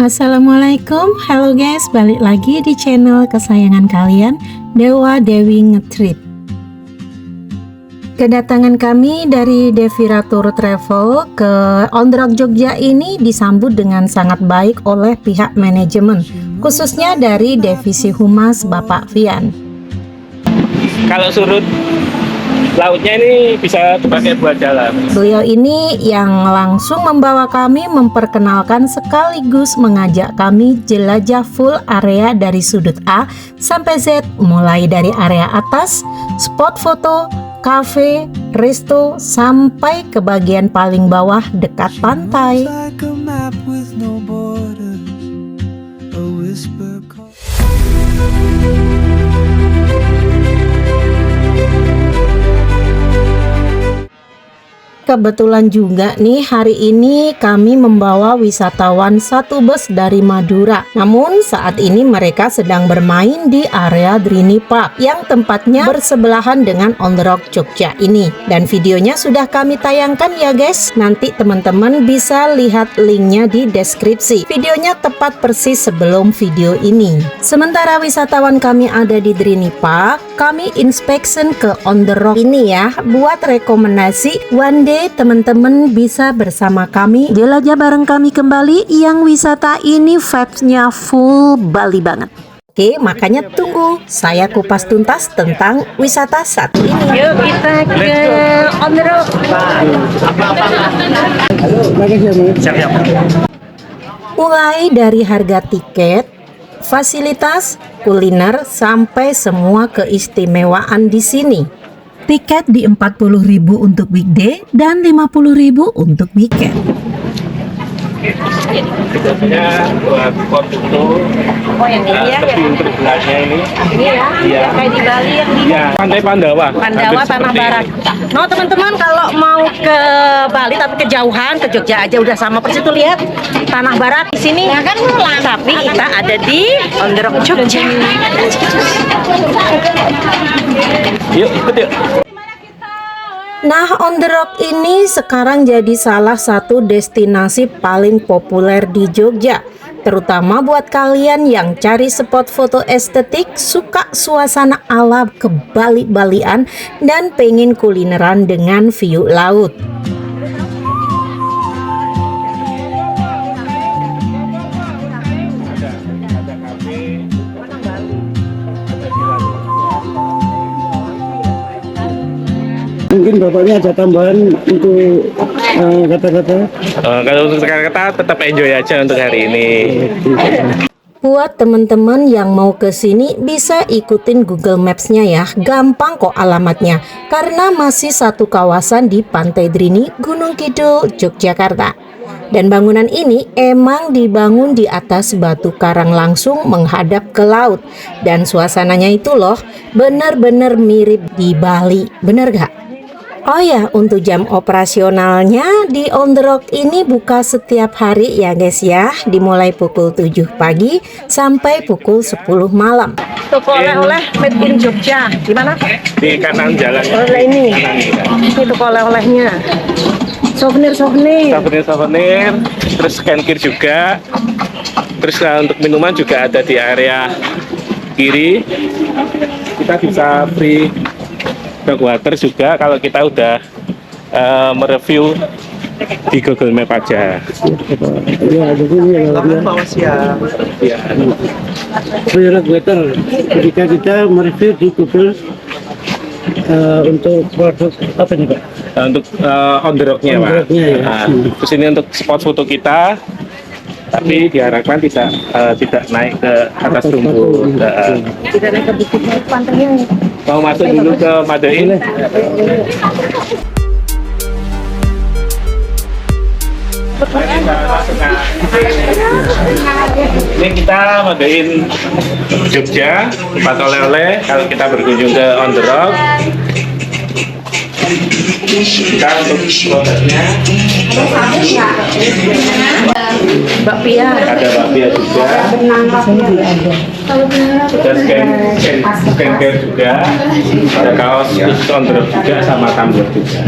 Assalamualaikum, halo guys, balik lagi di channel kesayangan kalian, Dewa Dewi Ngetrip. Kedatangan kami dari Devira Tour Travel ke Ondrok Jogja ini disambut dengan sangat baik oleh pihak manajemen, khususnya dari Divisi Humas Bapak Fian. Kalau surut lautnya ini bisa dipakai buat jalan. Beliau ini yang langsung membawa kami memperkenalkan sekaligus mengajak kami jelajah full area dari sudut A sampai Z, mulai dari area atas, spot foto, kafe, resto, sampai ke bagian paling bawah dekat pantai. Kebetulan juga nih hari ini kami membawa wisatawan satu bus dari Madura. Namun saat ini mereka sedang bermain di area Drini Park yang tempatnya bersebelahan dengan Ondrok Jogja ini. Dan videonya sudah kami tayangkan ya guys. Nanti teman-teman bisa lihat linknya di deskripsi. Videonya tepat persis sebelum video ini. Sementara wisatawan kami ada di Drini Park, kami inspection ke Ondrok ini ya, buat rekomendasi one day teman-teman bisa bersama kami jelajah bareng kami kembali yang wisata ini vibes-nya full Bali banget. Oke, makanya tunggu saya kupas tuntas tentang wisata satu ini. Yuk kita ke Ondrok. Mulai dari harga tiket, fasilitas, kuliner, sampai semua keistimewaan di sini. Tiket di 40.000 untuk weekday dan 50.000 untuk weekend. Biasanya buat spot itu. Oh yang ini ya, tebing terbelahnya ini. ini ya, Iya. kayak di Bali yang di Ya, Pantai Pandawa. Pandawa, Hampir Tanah seperti Barat. itu. Nah teman-teman kalau mau ke Bali tapi kejauhan ke Jogja aja udah sama persis tuh, lihat Tanah Barat di sini. Ya kan tapi kita ada di Ondrok Jogja. Yuk, ikut yuk. Nah, Ondrok ini sekarang jadi salah satu destinasi paling populer di Jogja, terutama buat kalian yang cari spot foto estetik, suka suasana alam kebali-balian, dan pengen kulineran dengan view laut. Mungkin bapaknya ada tambahan untuk kata-kata. Kalau untuk kata-kata tetap enjoy aja untuk hari ini. Buat teman-teman yang mau ke sini bisa ikutin Google Maps-nya ya, gampang kok alamatnya, karena masih satu kawasan di Pantai Drini, Gunung Kidul, Yogyakarta. Dan bangunan ini emang dibangun di atas batu karang langsung menghadap ke laut. Dan suasananya itu loh, bener-bener mirip di Bali, bener gak? Oh ya, untuk jam operasionalnya di Ondrok ini buka setiap hari ya guys ya, dimulai pukul 7 pagi sampai pukul 10 malam. Toko oleh-oleh made in Jogja. Di mana? Di kanan jalan. Oleh ini. Ini toko oleh-olehnya. Souvenir. Souvenir, terus scan QR juga. Terus untuk minuman juga ada di area kiri. Kita bisa free dog water juga kalau kita udah mereview di Google Map aja. Ya, ada sini ya. Ya. Free water. Ketika kita mereview di Google untuk produk apa nih Pak? Untuk Ondroknya, Pak. Ondroknya, ya. Nah, terus ini untuk spot foto kita, tapi diharapkan tidak naik ke atas rumput. Tidak naik ke bukit pantainya. Mau masuk dulu ke Madain. Ini kita Madain Jogja, tempat oleh-oleh kalau kita berkunjung ke Ondrok. Kita untuk produknya Bakpia. ada bakpia juga, ada scan care juga, ada kaos khusus Ondrok juga sama tumbler juga.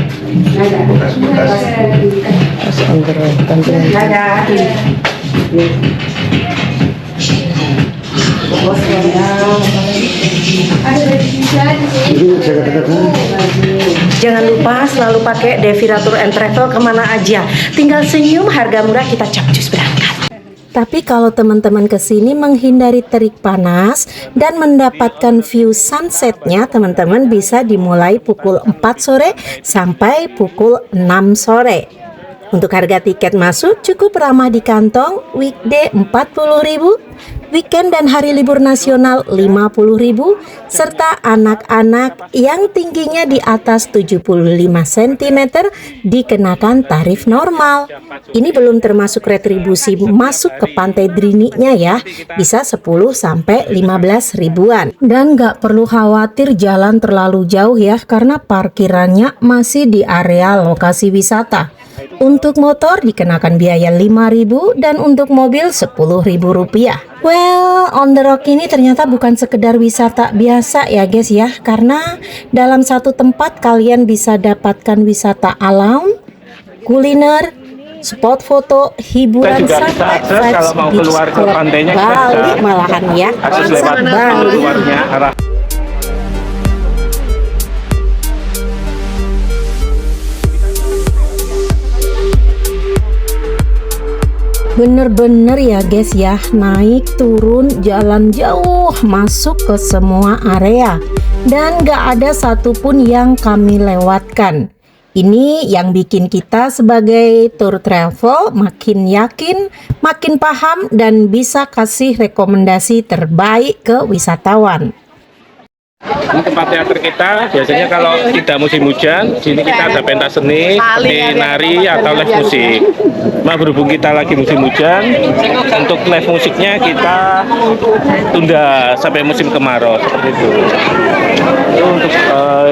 Jadi saya katakan Jangan lupa selalu pakai Devira Tour and Travel kemana aja. Tinggal senyum, harga murah, kita capcus berangkat. Tapi kalau teman-teman kesini menghindari terik panas dan mendapatkan view sunsetnya, teman-teman bisa dimulai pukul 4 sore sampai pukul 6 sore. Untuk harga tiket masuk cukup ramah di kantong, weekday 40.000, weekend dan hari libur nasional 50.000, serta anak-anak yang tingginya di atas 75 cm dikenakan tarif normal. Ini belum termasuk retribusi masuk ke Pantai Drini-nya ya, bisa 10 sampai 15 ribuan. Dan nggak perlu khawatir jalan terlalu jauh ya, karena parkirannya masih di area lokasi wisata. Untuk motor dikenakan biaya 5.000 dan untuk mobil 10.000 rupiah. Well, on the rock ini ternyata bukan sekedar wisata biasa ya guys ya, karena dalam satu tempat kalian bisa dapatkan wisata alam, kuliner, spot foto, hiburan Kita juga bisa sampai akses vibes kalau mau beach keluar ke club pantainya kita Bali bisa malahan ya. akses lewat Bali. keluarnya arah. Bener-bener ya guys ya, naik turun jalan jauh masuk ke semua area dan gak ada satupun yang kami lewatkan. Ini yang bikin kita sebagai tour travel makin yakin, makin paham dan bisa kasih rekomendasi terbaik ke wisatawan. Ini tempat teater kita biasanya kalau tidak musim hujan, sini kita ada pentas seni seperti nari atau live musik. Nah, berhubung kita lagi musim hujan, untuk live musiknya kita tunda sampai musim kemarau seperti itu. Itu untuk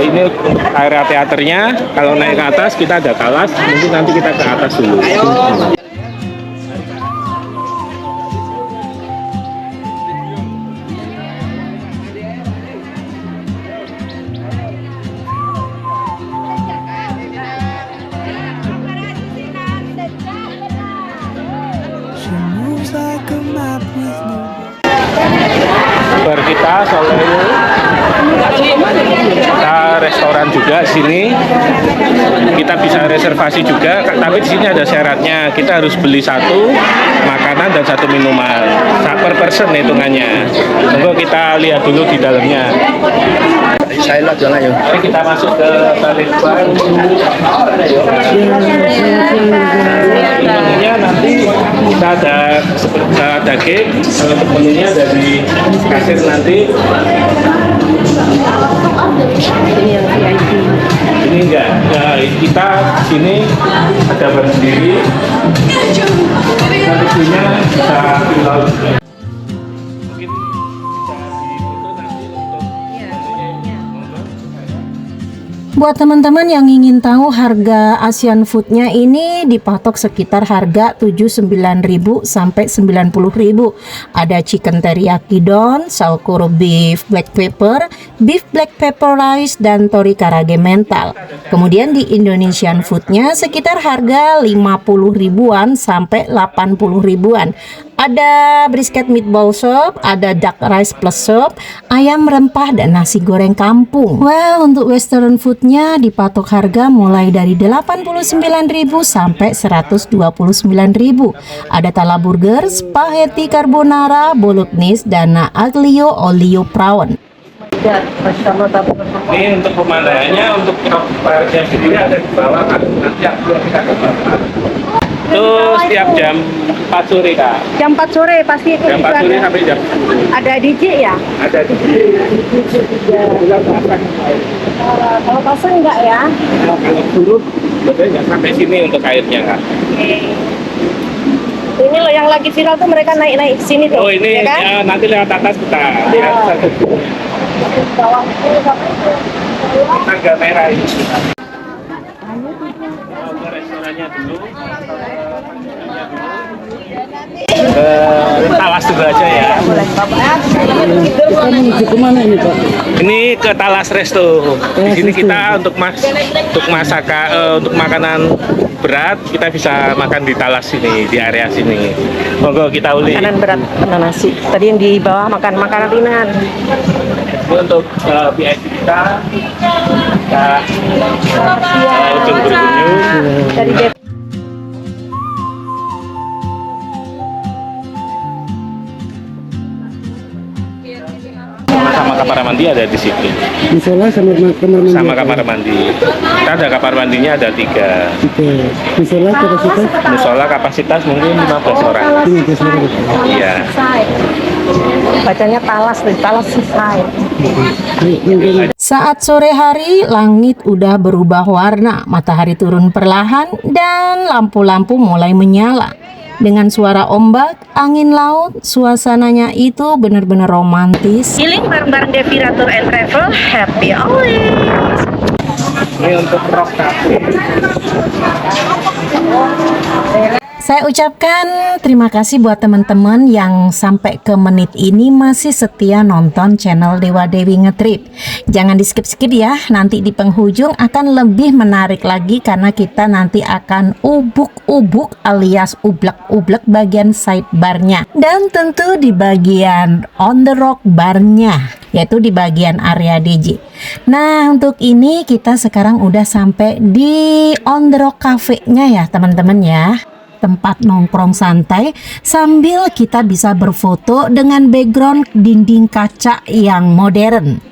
ini area teaternya. Kalau naik ke atas kita ada kelas, mungkin nanti kita ke atas dulu. Bar kita Soleu, kita restoran juga sini, kita bisa reservasi juga, tapi di sini ada syaratnya, kita harus beli satu makanan dan satu minuman, per person hitungannya. Tunggu kita lihat dulu di dalamnya. saya lah jalan ya. Mari kita masuk ke Tarik Bar. Menunya nanti kita ada daging, untuk menunya dari kasir nanti. Ini yang VIP. Ini enggak, kita sini ada bar sendiri. Tentunya bisa filau juga. Mungkin bisa difoto nanti untuk Buat teman-teman yang ingin tahu harga Asian Food-nya ini dipatok sekitar harga 79.000 sampai 90.000. Ada chicken teriyaki don, salkuro beef black pepper rice dan tori karage mental. Kemudian di Indonesian Food-nya sekitar harga 50 ribuan sampai 80 ribuan. Ada brisket meatball soup, ada duck rice plus soup, ayam rempah dan nasi goreng kampung. Well, untuk western foodnya dipatok harga mulai dari 89.000 sampai 129.000. Ada tala burger, spaghetti carbonara, bolognese dan aglio olio prawn. ini untuk pemandangannya, untuk parkirnya sendiri ada di bawah kan, nanti kita ke bawah. Itu setiap jam 4 sore kak. Jam 4 sore pasti itu Jam 4 sore sampai jam 10. ada DJ ya? Ada di Kalau pasang enggak ya? kalau turun, betul nggak sampai sini untuk airnya kak. Ini loh yang lagi viral tuh mereka naik-naik ke sini tuh. Oh ini ya kan? ya, nanti lewat atas kita lihat satu tangga merah ini. Ke restorannya dulu. Tawas dulu aja ya. Boleh, Bapak. Kita menuju kemana ini Pak? Ini ke Talas Resto. Di sini kita untuk untuk makanan berat kita bisa makan di Talas sini, di area sini. Monggo kita uli. Makanan berat, nasi. Tadi yang di bawah makan makanan ringan. Ini untuk VIP kita ujung berkunjung. Dari Dep. Sama kamar mandi ada di situ. Musola sama kamar mandi. Sama kamar mandi. Kita ada kamar mandinya ada 3. Oke. Musola kapasitas Musola kapasitas mungkin 15 orang. 15 orang. Iya. Bacanya Talas, dari Talas Side. Mungkin Saat sore hari, langit udah berubah warna, matahari turun perlahan, dan lampu-lampu mulai menyala. Dengan suara ombak, angin laut, suasananya itu benar-benar romantis. Healing bareng-bareng Devira Tour and Travel. Happy always. Ini untuk Rock Cafe. Saya ucapkan terima kasih buat teman-teman yang sampai ke menit ini masih setia nonton channel Dewa Dewi Ngetrip. Jangan di skip-skip ya, nanti di penghujung akan lebih menarik lagi karena kita nanti akan ubuk-ubuk alias ublek-ublek bagian sidebarnya. Dan tentu di bagian on the rock barnya, yaitu di bagian area DJ. Nah, untuk ini kita sekarang udah sampai di on the rock cafe-nya ya teman-teman ya. Tempat nongkrong santai sambil kita bisa berfoto dengan background dinding kaca yang modern.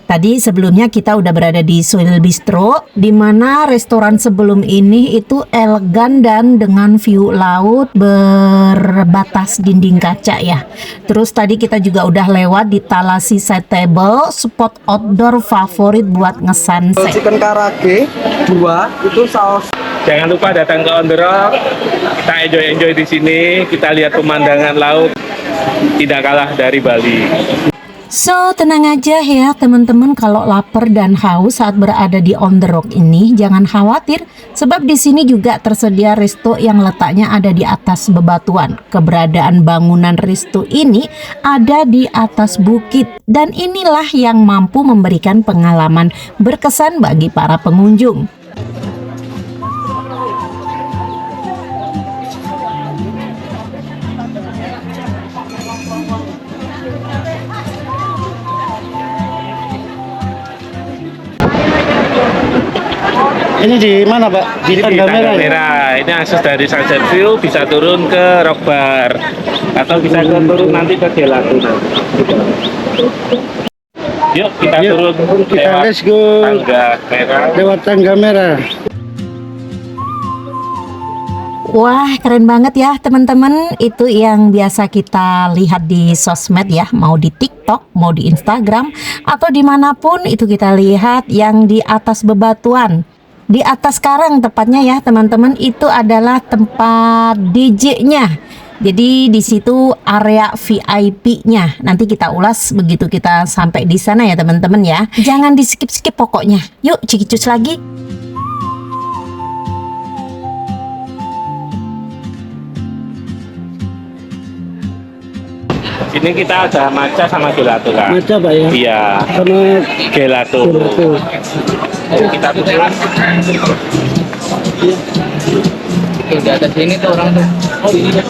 Tadi sebelumnya kita udah berada di Soil Bistro, di mana restoran sebelum ini itu elegan dan dengan view laut berbatas dinding kaca ya. Terus tadi kita juga udah lewat di Talasi Side Table, spot outdoor favorit buat nge-sunset. Chicken karage 2 itu saus. Jangan lupa datang ke On The Rock. Kita enjoy di sini. Kita lihat pemandangan laut tidak kalah dari Bali. So, tenang aja ya teman-teman, kalau lapar dan haus saat berada di On The Rock ini jangan khawatir, sebab di sini juga tersedia resto yang letaknya ada di atas bebatuan. Keberadaan bangunan resto ini ada di atas bukit dan inilah yang mampu memberikan pengalaman berkesan bagi para pengunjung. ini di mana Pak? Di Ini di tangga Tangga merah. Ya? Merah. Ini akses dari Sunset View bisa turun ke Rock Bar atau bisa turun nanti ke Gelato. Yuk kita Yuk, turun kita lewat let's go. Tangga Merah. Lewat tangga merah. Wah, keren banget ya teman-teman. Itu yang biasa kita lihat di sosmed ya, mau di TikTok, mau di Instagram, atau dimanapun itu kita lihat yang di atas bebatuan. Di atas karang tepatnya ya teman-teman, itu adalah tempat DJ-nya. Jadi di situ area VIP-nya. Nanti kita ulas begitu kita sampai di sana ya teman-teman ya. Jangan di skip-skip pokoknya. Yuk cikicus lagi. Ini kita ada matcha sama gelato Kak. Maca Pak ya. Iya, Sama gelato. gelato. Yuk, kita turun. Tuh di atas sini tuh orang tuh. Oh ini.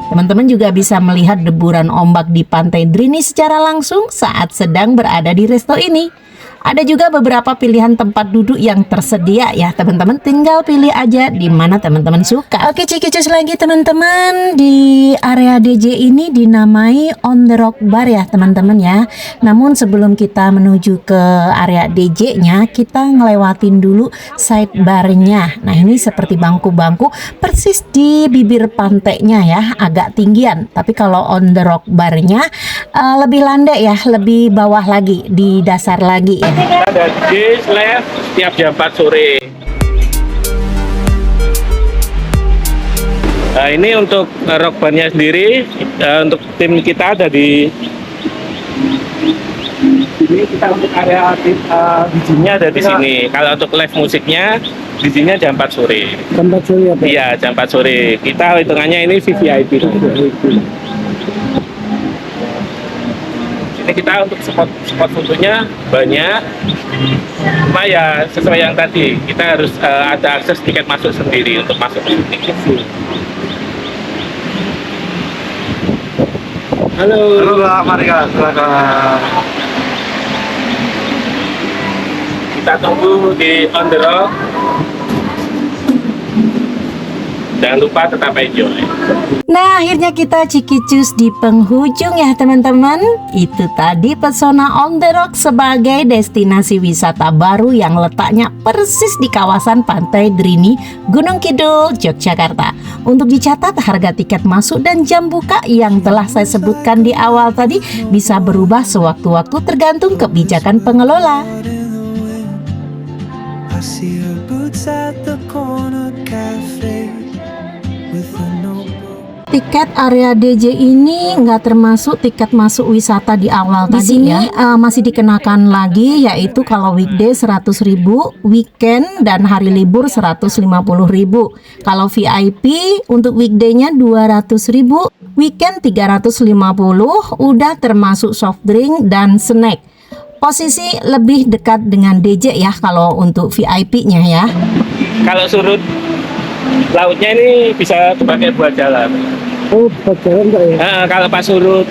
Teman-teman juga bisa melihat deburan ombak di Pantai Drini secara langsung saat sedang berada di resto ini. Ada juga beberapa pilihan tempat duduk yang tersedia ya teman-teman, tinggal pilih aja di mana teman-teman suka. Oke, cikicus lagi teman-teman, di area DJ ini dinamai On The Rock Bar ya teman-teman ya. Namun sebelum kita menuju ke area DJ-nya, kita ngelewatin dulu side barnya. Nah ini seperti bangku-bangku persis di bibir pantainya ya, agak tinggian. Tapi kalau On The Rock Barnya lebih landai ya, lebih bawah lagi, di dasar lagi ya. Kita ada DJ live tiap jam 4 sore. Nah, ini untuk rock bandnya sendiri, untuk tim kita ada di Ini kita untuk area DJ-nya ada di sini. Kalau untuk live musiknya DJ-nya jam 4 sore. Tempat sore apa? Iya, jam 4 sore. Kita hitungannya ini VVIP. Ini kita untuk spot fotonya banyak. Cuma ya sesuai yang tadi, kita harus ada akses tiket masuk sendiri untuk masuk ke sini. Halo. Halo Kak, mari Kak, silakan. Kita tunggu di On The Rock. Jangan lupa tetap enjoy. Nah, akhirnya kita cikicus di penghujung ya teman-teman. Itu tadi pesona On The Rock sebagai destinasi wisata baru yang letaknya persis di kawasan Pantai Drini, Gunung Kidul, Yogyakarta. Untuk dicatat, harga tiket masuk dan jam buka yang telah saya sebutkan di awal tadi bisa berubah sewaktu-waktu tergantung kebijakan pengelola. I see her boots at the corner cafe with a notebook. Tiket area DJ ini nggak termasuk tiket masuk wisata di awal tadi sini, ya. Masih dikenakan lagi, yaitu kalau weekday 100.000, weekend dan hari libur 150.000. Kalau VIP untuk weekday-nya 200.000, weekend 350, udah termasuk soft drink dan snack. Posisi lebih dekat dengan DJ ya kalau untuk VIP-nya ya. Kalau surut lautnya ini bisa dipakai buat jalan. Oh, buat jalan Kak ya? Nah, kalau pas surut,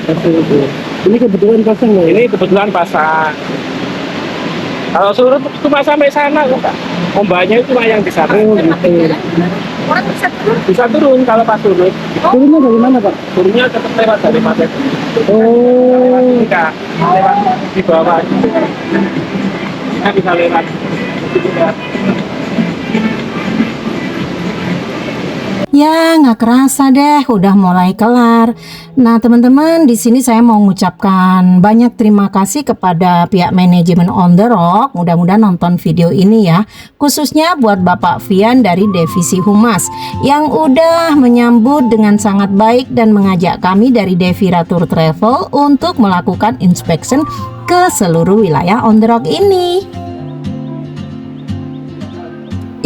Ini kebetulan pasang nggak ya? ini kebetulan pasang. Kalau surut cuma sampai sana kok Kak. Ombaknya cuma yang di sana. Oh, gitu. Bisa turun kalau pas surut. Turunnya dari mana Pak? Turunnya tetap lewat dari pantai. Oh, Ini Kak, lewat di bawah. Kita bisa lewat. Ya, nggak kerasa deh, udah mulai kelar. Nah, teman-teman, di sini saya mau mengucapkan banyak terima kasih kepada pihak manajemen On The Rock. Mudah-mudahan nonton video ini ya. Khususnya buat Bapak Fian dari Divisi Humas yang udah menyambut dengan sangat baik dan mengajak kami dari Devira Tour Travel untuk melakukan inspection ke seluruh wilayah On The Rock ini.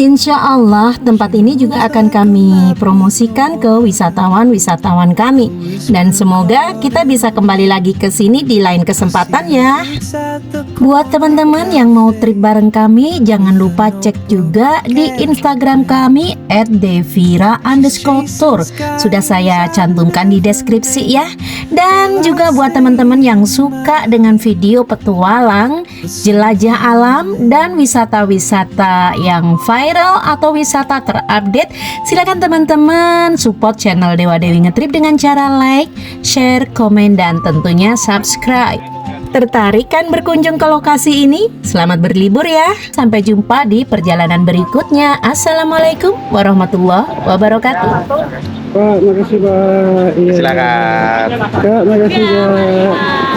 Insya Allah tempat ini juga akan kami promosikan ke wisatawan-wisatawan kami. Dan semoga kita bisa kembali lagi ke sini di lain kesempatan ya. Buat teman-teman yang mau trip bareng kami, jangan lupa cek juga di Instagram kami @devira_tour. Sudah saya cantumkan di deskripsi ya. Dan juga buat teman-teman yang suka dengan video petualang, jelajah alam, dan wisata-wisata yang viral atau wisata terupdate, silakan teman-teman support channel Dewa Dewi Ngetrip dengan cara like, share, komen, dan tentunya subscribe. Tertarik kan berkunjung ke lokasi ini? Selamat berlibur ya. Sampai jumpa di perjalanan berikutnya. Assalamualaikum warahmatullahi wabarakatuh. Pak, makasih Pak. Iya. Silakan. Kak, makasih Pak.